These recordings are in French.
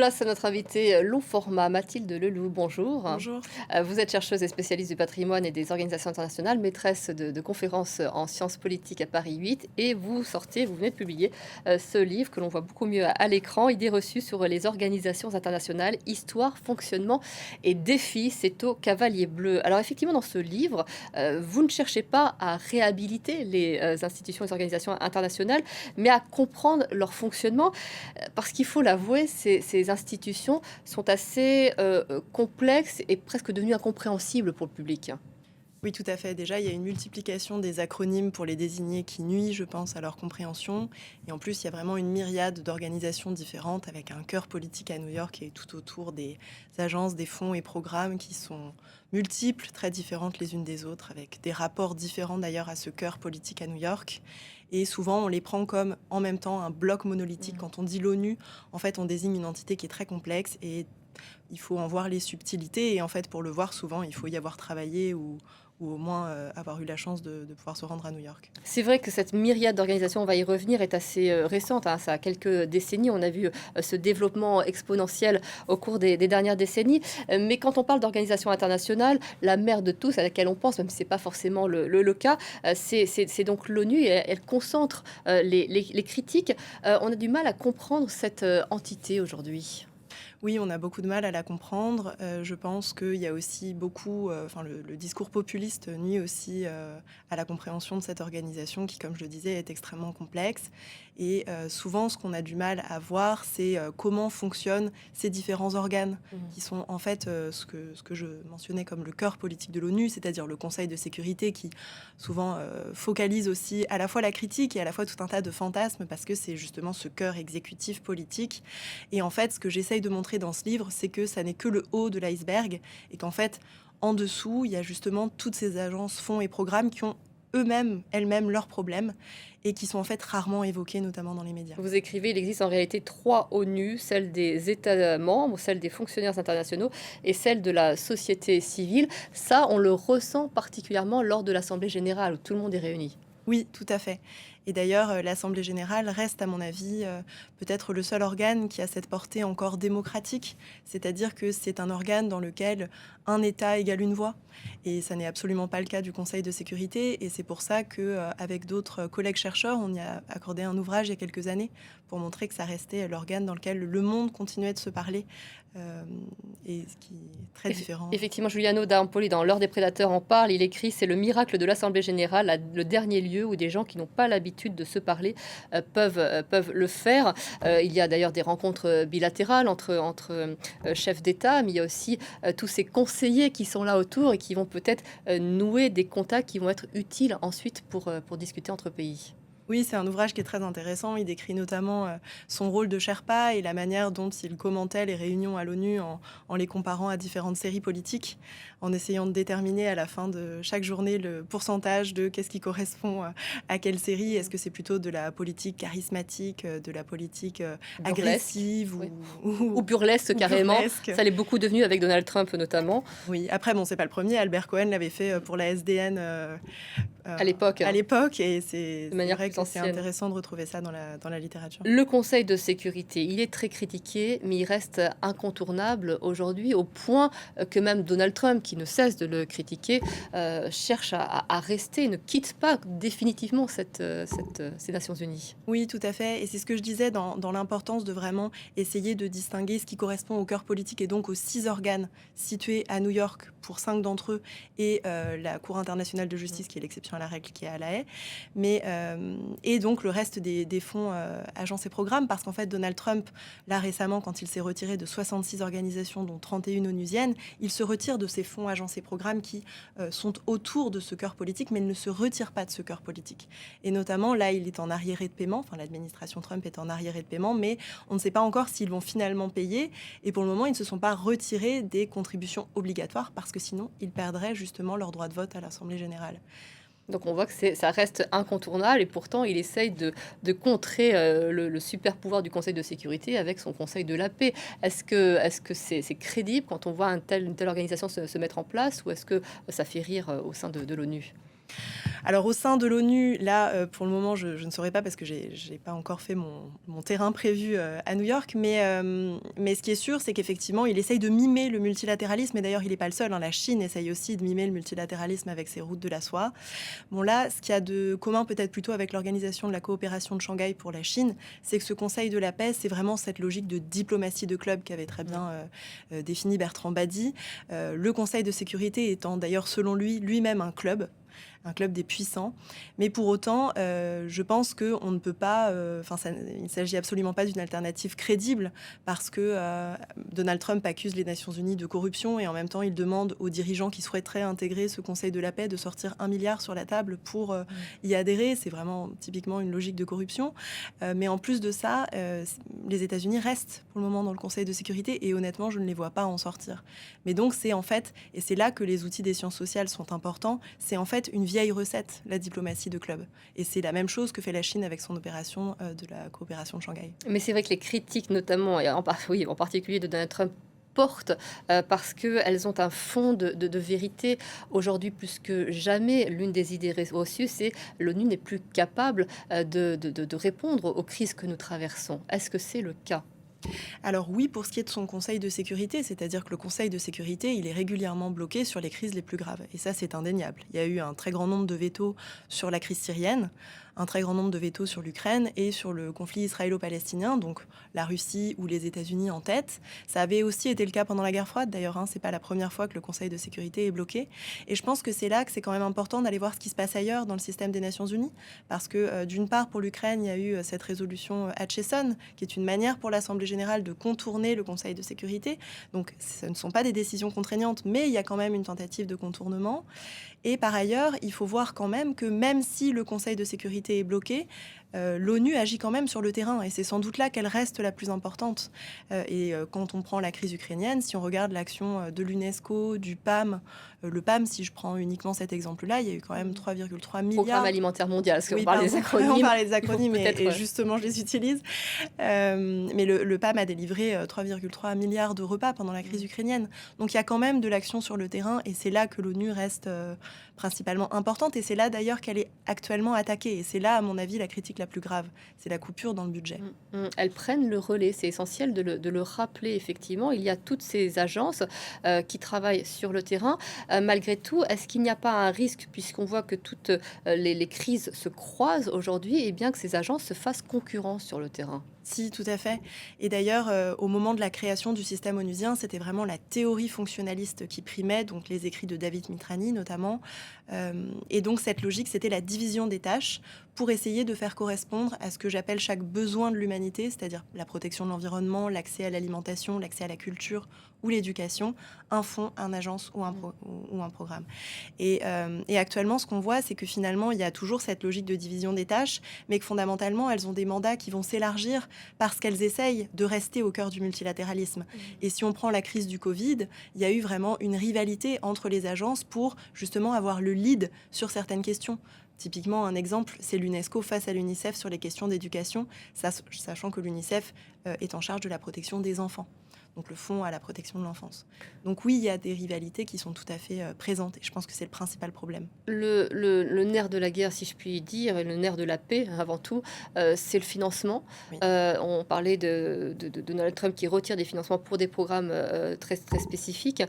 Place à notre invitée long format, Mathilde Leloup. Bonjour. Bonjour. Vous êtes chercheuse et spécialiste du patrimoine et des organisations internationales, maîtresse de conférences en sciences politiques à Paris 8 et vous venez de publier ce livre que l'on voit beaucoup mieux à l'écran, Idées reçues sur les organisations internationales, histoire, fonctionnement et défis. C'est au Cavalier Bleu. Alors effectivement, dans ce livre, vous ne cherchez pas à réhabiliter les institutions et les organisations internationales, mais à comprendre leur fonctionnement. Parce qu'il faut l'avouer, ces institutions sont assez, complexes et presque devenues incompréhensibles pour le public. Oui, tout à fait. Déjà, il y a une multiplication des acronymes pour les désigner qui nuit, je pense, à leur compréhension. Et en plus, il y a vraiment une myriade d'organisations différentes avec un cœur politique à New York et tout autour des agences, des fonds et programmes qui sont multiples, très différentes les unes des autres, avec des rapports différents d'ailleurs à ce cœur politique à New York. Et souvent, on les prend comme en même temps un bloc monolithique. Mmh. Quand on dit l'ONU, en fait, on désigne une entité qui est très complexe et il faut en voir les subtilités. Et en fait, pour le voir, souvent, il faut y avoir travaillé ou au moins avoir eu la chance de pouvoir se rendre à New York. C'est vrai que cette myriade d'organisations, on va y revenir, est assez, récente, hein. Ça a quelques décennies. On a vu, ce développement exponentiel au cours des dernières décennies. Mais quand on parle d'organisations internationales, la mère de tous à laquelle on pense, même si c'est pas forcément le cas, c'est donc l'ONU et elle concentre, les critiques. On a du mal à comprendre cette, entité aujourd'hui. Oui, on a beaucoup de mal à la comprendre. Je pense qu'il y a aussi beaucoup, enfin le discours populiste nuit aussi à la compréhension de cette organisation qui, comme je le disais, est extrêmement complexe. Et souvent, ce qu'on a du mal à voir, c'est comment fonctionnent ces différents organes, Mmh. qui sont en fait ce que je mentionnais comme le cœur politique de l'ONU, c'est-à-dire le Conseil de sécurité, qui souvent focalise aussi à la fois la critique et à la fois tout un tas de fantasmes, parce que c'est justement ce cœur exécutif politique. Et en fait, ce que j'essaye de montrer dans ce livre, c'est que ça n'est que le haut de l'iceberg et qu'en fait, en dessous, il y a justement toutes ces agences, fonds et programmes qui ont elles-mêmes leurs problèmes et qui sont en fait rarement évoqués, notamment dans les médias. Vous écrivez, il existe en réalité 3 ONU, celle des États membres, celle des fonctionnaires internationaux et celle de la société civile. Ça, on le ressent particulièrement lors de l'assemblée générale où tout le monde est réuni. Oui, tout à fait. Et d'ailleurs, l'Assemblée générale reste, à mon avis, peut-être le seul organe qui a cette portée encore démocratique. C'est-à-dire que c'est un organe dans lequel un État égale une voix. Et ça n'est absolument pas le cas du Conseil de sécurité. Et c'est pour ça qu'avec d'autres collègues chercheurs, on y a accordé un ouvrage il y a quelques années pour montrer que ça restait l'organe dans lequel le monde continuait de se parler. euh, et ce qui est très différent. Effectivement, Giuliano d'Ampoli, dans L'heure des prédateurs, en parle. Il écrit: c'est le miracle de l'Assemblée générale, le dernier lieu où des gens qui n'ont pas l'habitude de se parler peuvent le faire. Il y a d'ailleurs des rencontres bilatérales entre chefs d'État, mais il y a aussi tous ces conseillers qui sont là autour et qui vont peut-être nouer des contacts qui vont être utiles ensuite pour discuter entre pays. Oui, c'est un ouvrage qui est très intéressant. Il décrit notamment son rôle de Sherpa et la manière dont il commentait les réunions à l'ONU en les comparant à différentes séries politiques, en essayant de déterminer à la fin de chaque journée le pourcentage de qu'est-ce qui correspond à quelle série. Est-ce que c'est plutôt de la politique charismatique, de la politique Burlesque, agressive oui. ou, Ou burlesque ou carrément. burlesque? Ça l'est beaucoup devenu avec Donald Trump notamment, Oui, après, bon, c'est pas le premier. Albert Cohen l'avait fait pour la SDN à l'époque, à hein, l'époque, et c'est de c'est manière vrai plus que c'est ancienne. intéressant de retrouver ça dans la littérature. Le Conseil de sécurité, il est très critiqué, mais il reste incontournable aujourd'hui, au point que même Donald Trump, qui ne cesse de le critiquer, cherche à rester, ne quitte pas définitivement ces Nations Unies. Oui, tout à fait. Et c'est ce que je disais dans l'importance de vraiment essayer de distinguer ce qui correspond au cœur politique et donc aux 6 organes situés à New York pour 5 d'entre eux et la Cour internationale de justice qui est l'exception à la règle qui est à La Haye. Et donc le reste des fonds, agences et programmes parce qu'en fait Donald Trump, là récemment quand il s'est retiré de 66 organisations dont 31 onusiennes, il se retire de ces fonds, agences et programmes qui sont autour de ce cœur politique mais il ne se retire pas de ce cœur politique. Et notamment là il est en arriéré de paiement, enfin l'administration Trump est en arriéré de paiement, mais on ne sait pas encore s'ils vont finalement payer. Et pour le moment, ils ne se sont pas retirés des contributions obligatoires parce que sinon, ils perdraient justement leur droit de vote à l'Assemblée générale. Donc on voit que ça reste incontournable et pourtant il essaye de contrer le super pouvoir du Conseil de sécurité avec son Conseil de la paix. Est-ce que c'est crédible quand on voit une telle organisation se mettre en place ou est-ce que ça fait rire au sein de l'ONU? Alors au sein de l'ONU, là, pour le moment, je ne saurais pas parce que j'ai pas encore fait mon terrain prévu à New York, mais ce qui est sûr, c'est qu'effectivement, il essaye de mimer le multilatéralisme, et d'ailleurs, il n'est pas le seul, hein. La Chine essaye aussi de mimer le multilatéralisme avec ses routes de la soie. Bon là, ce qu'il y a de commun peut-être plutôt avec l'organisation de la coopération de Shanghai pour la Chine, c'est que ce Conseil de la paix, c'est vraiment cette logique de diplomatie de club qu'avait très bien défini Bertrand Badi. Le Conseil de sécurité étant d'ailleurs, selon lui, lui-même un club des puissants. Mais pour autant, je pense qu'on ne peut pas... il ne s'agit absolument pas d'une alternative crédible parce que Donald Trump accuse les Nations Unies de corruption et en même temps, il demande aux dirigeants qui souhaiteraient intégrer ce Conseil de la paix de sortir 1 milliard sur la table pour y adhérer. C'est vraiment typiquement une logique de corruption. Mais en plus de ça, les États-Unis restent pour le moment dans le Conseil de sécurité et honnêtement, je ne les vois pas en sortir. Mais donc, c'est en fait, et c'est là que les outils des sciences sociales sont importants, c'est en fait une vieille recette, la diplomatie de club. Et c'est la même chose que fait la Chine avec son opération de la coopération de Shanghai. Mais c'est vrai que les critiques, notamment, et oui, en particulier de Donald Trump, portent parce qu'elles ont un fond de vérité. Aujourd'hui, plus que jamais, l'une des idées reçues, c'est l'ONU n'est plus capable de répondre aux crises que nous traversons. Est-ce que c'est le cas? Alors oui, pour ce qui est de son Conseil de sécurité, c'est-à-dire que le Conseil de sécurité, il est régulièrement bloqué sur les crises les plus graves. Et ça, c'est indéniable. Il y a eu un très grand nombre de vétos sur la crise syrienne, un très grand nombre de vétos sur l'Ukraine et sur le conflit israélo-palestinien, donc la Russie ou les États-Unis en tête. Ça avait aussi été le cas pendant la guerre froide, d'ailleurs, hein, c'est pas la première fois que le Conseil de sécurité est bloqué. Et je pense que c'est là que c'est quand même important d'aller voir ce qui se passe ailleurs dans le système des Nations Unies, parce que d'une part, pour l'Ukraine, il y a eu cette résolution Hutchison, qui est une manière pour l'Assemblée générale de contourner le Conseil de sécurité. Donc, ce ne sont pas des décisions contraignantes, mais il y a quand même une tentative de contournement. Et par ailleurs, il faut voir quand même que même si le Conseil de sécurité est bloqué, l'ONU agit quand même sur le terrain et c'est sans doute là qu'elle reste la plus importante. Quand on prend la crise ukrainienne, si on regarde l'action de l'UNESCO, du PAM, le PAM, si je prends uniquement cet exemple-là, il y a eu quand même 3,3 milliards. Programme alimentaire mondial, parce qu'on Oui, parle des acronymes. On parle des acronymes et justement, je les utilise. Mais le PAM a délivré 3,3 milliards de repas pendant la crise ukrainienne. Donc il y a quand même de l'action sur le terrain et c'est là que l'ONU reste principalement importante et c'est là d'ailleurs qu'elle est actuellement attaquée. Et c'est là, à mon avis, la critique la plus grave. C'est la coupure dans le budget. Elles prennent le relais, c'est essentiel de le rappeler effectivement. Il y a toutes ces agences qui travaillent sur le terrain. Malgré tout, est-ce qu'il n'y a pas un risque, puisqu'on voit que toutes les crises se croisent aujourd'hui, et bien que ces agences se fassent concurrence sur le terrain? Si, tout à fait. Et d'ailleurs, au moment de la création du système onusien, c'était vraiment la théorie fonctionnaliste qui primait, donc les écrits de David Mitrani notamment. Et donc cette logique, c'était la division des tâches pour essayer de faire correspondre à ce que j'appelle chaque besoin de l'humanité, c'est-à-dire la protection de l'environnement, l'accès à l'alimentation, l'accès à la culture ou l'éducation, un fonds, un agence ou un programme. Et actuellement, ce qu'on voit, c'est que finalement, il y a toujours cette logique de division des tâches, mais que fondamentalement, elles ont des mandats qui vont s'élargir parce qu'elles essayent de rester au cœur du multilatéralisme. Et si on prend la crise du Covid, il y a eu vraiment une rivalité entre les agences pour justement avoir le lead sur certaines questions. Typiquement, un exemple, c'est l'UNESCO face à l'UNICEF sur les questions d'éducation, sachant que l'UNICEF est en charge de la protection des enfants. Donc le fonds à la protection de l'enfance. Donc oui, il y a des rivalités qui sont tout à fait présentes et je pense que c'est le principal problème. Le nerf de la guerre, si je puis dire, et le nerf de la paix, avant tout, c'est le financement. Oui. On parlait de Donald Trump qui retire des financements pour des programmes très, très spécifiques.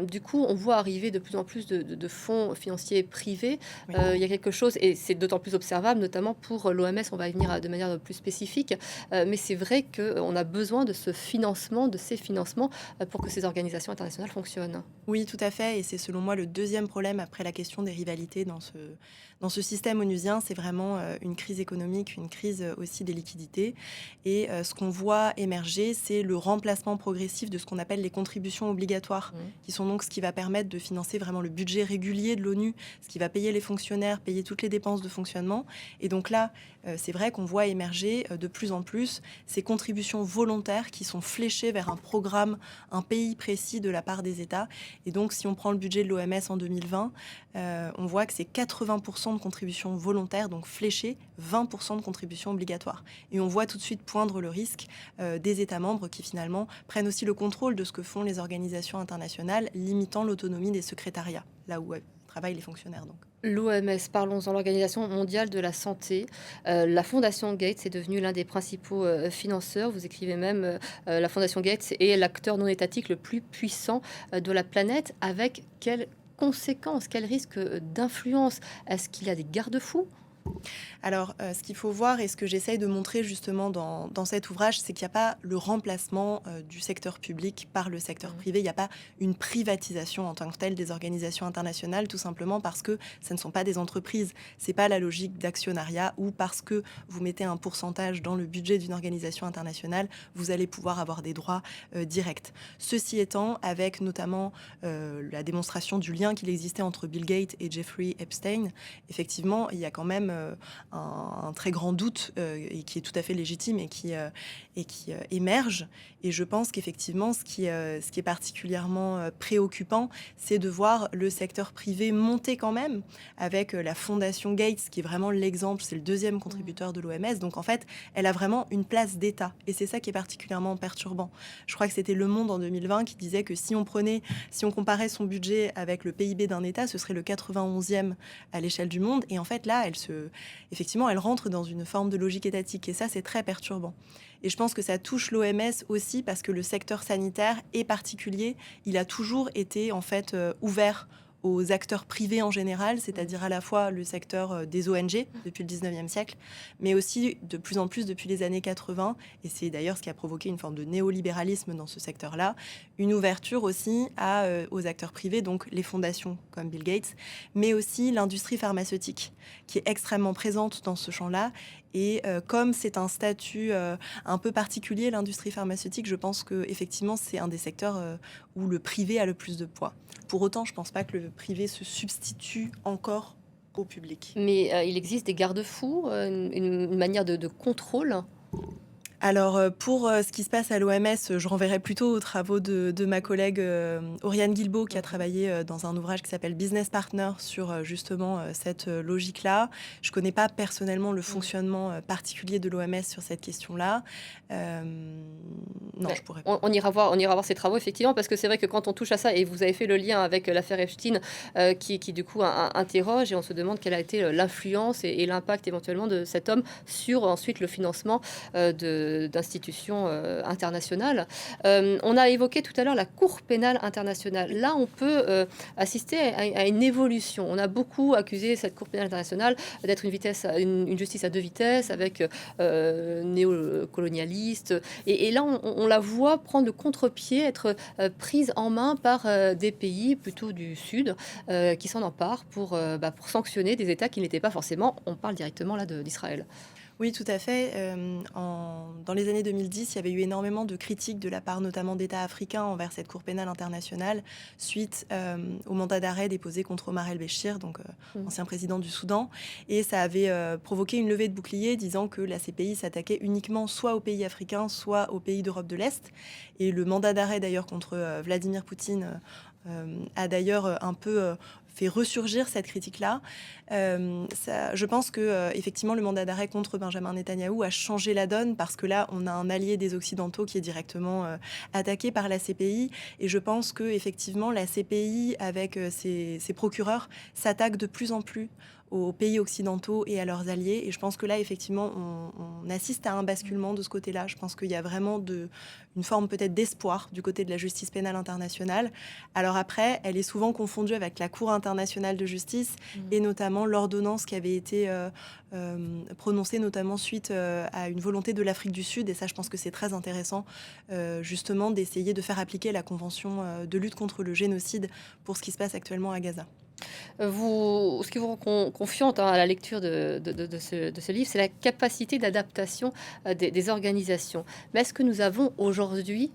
Du coup, on voit arriver de plus en plus de fonds financiers privés. Oui. Il y a quelque chose, et c'est d'autant plus observable, notamment pour l'OMS, on va y venir de manière plus spécifique. Mais c'est vrai qu'on a besoin de ce financement, de ces financements, pour que ces organisations internationales fonctionnent. Oui, tout à fait. Et c'est selon moi le deuxième problème après la question des rivalités dans ce système onusien. C'est vraiment une crise économique, une crise aussi des liquidités. Et ce qu'on voit émerger, c'est le remplacement progressif de ce qu'on appelle les contributions obligatoires, qui sont donc ce qui va permettre de financer vraiment le budget régulier de l'ONU, ce qui va payer les fonctionnaires, payer toutes les dépenses de fonctionnement. Et donc là, c'est vrai qu'on voit émerger de plus en plus ces contributions volontaires qui sont fléchées vers un programme, un pays précis de la part des États. Et donc, si on prend le budget de l'OMS en 2020, on voit que c'est 80% de contributions volontaires, donc fléchées, 20% de contributions obligatoires. Et on voit tout de suite poindre le risque des États membres qui finalement prennent aussi le contrôle de ce que font les organisations internationales, limitant l'autonomie des secrétariats, là où travaillent les fonctionnaires donc. L'OMS, parlons-en, l'Organisation mondiale de la santé. La fondation Gates est devenue l'un des principaux, financeurs. Vous écrivez même, la fondation Gates est l'acteur non étatique le plus puissant, de la planète. Avec quelles conséquences? Quels risques, d'influence? Est-ce qu'il y a des garde-fous? Alors, ce qu'il faut voir et ce que j'essaye de montrer justement dans cet ouvrage, c'est qu'il n'y a pas le remplacement du secteur public par le secteur Mmh. privé. Il n'y a pas une privatisation en tant que telle des organisations internationales, tout simplement parce que ce ne sont pas des entreprises. C'est pas la logique d'actionnariat où parce que vous mettez un pourcentage dans le budget d'une organisation internationale, vous allez pouvoir avoir des droits directs. Ceci étant, avec notamment la démonstration du lien qu'il existait entre Bill Gates et Jeffrey Epstein, effectivement, il y a quand même un très grand doute et qui est tout à fait légitime et qui émerge. Et je pense qu'effectivement, ce qui est particulièrement préoccupant, c'est de voir le secteur privé monter quand même avec la fondation Gates, qui est vraiment l'exemple, c'est le deuxième Mmh. contributeur de l'OMS. Donc en fait, elle a vraiment une place d'État. Et c'est ça qui est particulièrement perturbant. Je crois que c'était Le Monde en 2020 qui disait que si on comparait son budget avec le PIB d'un État, ce serait le 91e à l'échelle du monde. Et en fait, là, effectivement, elle rentre dans une forme de logique étatique. Et ça, c'est très perturbant. Et je pense que ça touche l'OMS aussi parce que le secteur sanitaire est particulier. Il a toujours été en fait ouvert aux acteurs privés en général, Mmh. c'est-à-dire à la fois le secteur des ONG depuis le 19e siècle, mais aussi de plus en plus depuis les années 80, et c'est d'ailleurs ce qui a provoqué une forme de néolibéralisme dans ce secteur-là, une ouverture aussi aux acteurs privés, donc les fondations comme Bill Gates, mais aussi l'industrie pharmaceutique, qui est extrêmement présente dans ce champ-là. Et comme c'est un statut un peu particulier, l'industrie pharmaceutique, je pense que effectivement c'est un des secteurs où le privé a le plus de poids. Pour autant, je ne pense pas que le privé se substitue encore au public. Mais, il existe des garde-fous, une manière de contrôle? Alors, pour ce qui se passe à l'OMS, je renverrai plutôt aux travaux de ma collègue Oriane Guilbault, qui a Mmh. travaillé dans un ouvrage qui s'appelle Business Partner sur justement cette logique-là. Je ne connais pas personnellement le Mmh. fonctionnement particulier de l'OMS sur cette question-là. Non, Ouais, je pourrais pas. on ira voir ces travaux effectivement, parce que c'est vrai que quand on touche à ça et vous avez fait le lien avec, l'affaire Epstein, qui du coup interroge et on se demande quelle a été, l'influence et l'impact éventuellement de cet homme sur ensuite le financement, d'institutions, internationales. On a évoqué tout à l'heure la Cour pénale internationale. Là, on peut, assister à une évolution. On a beaucoup accusé cette Cour pénale internationale d'être une justice à 2 vitesses avec, néocolonialiste, et là, on la voit prendre le contre-pied, être, prise en main par, des pays plutôt du sud, qui s'en emparent pour sanctionner des États qui n'étaient pas forcément, on parle directement là d'Israël. Oui, tout à fait. Dans les années 2010, il y avait eu énormément de critiques de la part notamment d'États africains envers cette Cour pénale internationale suite au mandat d'arrêt déposé contre Omar el-Béchir, donc Mmh. ancien président du Soudan. Et ça avait provoqué une levée de bouclier disant que la CPI s'attaquait uniquement soit aux pays africains, soit aux pays d'Europe de l'Est. Et le mandat d'arrêt d'ailleurs contre Vladimir Poutine a d'ailleurs un peu fait ressurgir cette critique-là. Je pense que effectivement le mandat d'arrêt contre Benjamin Netanyahou a changé la donne parce que là on a un allié des Occidentaux qui est directement attaqué par la CPI, et je pense que effectivement la CPI avec ses procureurs s'attaque de plus en plus aux pays occidentaux et à leurs alliés, et je pense que là effectivement on assiste à un basculement de ce côté-là. Je pense qu'il y a vraiment une forme peut-être d'espoir du côté de la justice pénale internationale. Alors après, elle est souvent confondue avec la Cour internationale de justice, Mmh. et notamment l'ordonnance qui avait été prononcée notamment suite à une volonté de l'Afrique du Sud. Et ça, je pense que c'est très intéressant justement d'essayer de faire appliquer la Convention de lutte contre le génocide pour ce qui se passe actuellement à Gaza. Ce qui vous rend confiante, hein, à la lecture de ce livre, c'est la capacité d'adaptation, des organisations. Mais est-ce que nous avons aujourd'hui,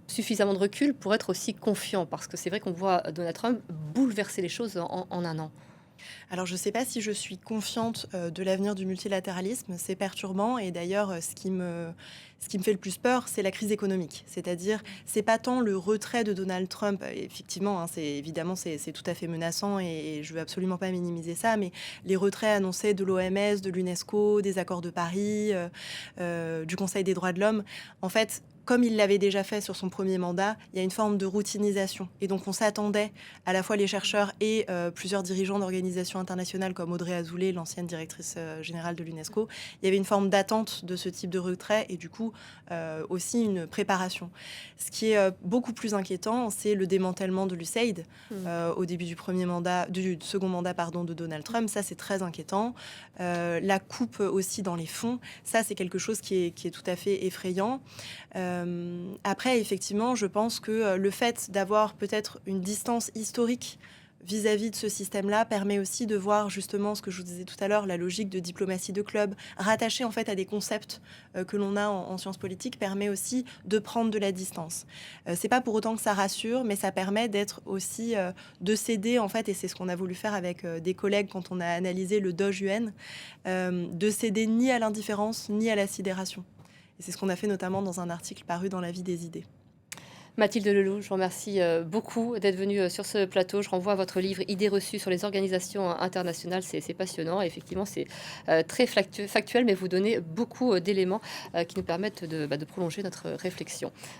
suffisamment de recul pour être aussi confiants? Parce que c'est vrai qu'on voit Donald Trump bouleverser les choses en 1 an. Alors, je ne sais pas si je suis confiante de l'avenir du multilatéralisme. C'est perturbant. Et d'ailleurs, ce qui me fait le plus peur, c'est la crise économique. C'est-à-dire, c'est pas tant le retrait de Donald Trump. Effectivement, hein, c'est tout à fait menaçant et je veux absolument pas minimiser ça. Mais les retraits annoncés de l'OMS, de l'UNESCO, des accords de Paris, du Conseil des droits de l'homme, en fait, comme il l'avait déjà fait sur son premier mandat, il y a une forme de routinisation. Et donc on s'attendait, à la fois les chercheurs et plusieurs dirigeants d'organisations internationales comme Audrey Azoulay, l'ancienne directrice générale de l'UNESCO, il y avait une forme d'attente de ce type de retrait et du coup aussi une préparation. Ce qui est beaucoup plus inquiétant, c'est le démantèlement de l'USAID au début du second mandat de Donald Trump. Ça, c'est très inquiétant. La coupe aussi dans les fonds, ça, c'est quelque chose qui est tout à fait effrayant. Après, effectivement, je pense que le fait d'avoir peut-être une distance historique vis-à-vis de ce système-là permet aussi de voir justement ce que je vous disais tout à l'heure, la logique de diplomatie de club, rattachée en fait à des concepts que l'on a en sciences politiques, permet aussi de prendre de la distance. C'est pas pour autant que ça rassure, mais ça permet d'être aussi de céder en fait, et c'est ce qu'on a voulu faire avec des collègues quand on a analysé le Doge UN, de céder ni à l'indifférence ni à la sidération. Et c'est ce qu'on a fait notamment dans un article paru dans La Vie des idées. Mathilde Leloup, je vous remercie beaucoup d'être venue sur ce plateau. Je renvoie à votre livre Idées reçues sur les organisations internationales. C'est passionnant. Et effectivement, c'est très factuel, mais vous donnez beaucoup d'éléments qui nous permettent de prolonger notre réflexion.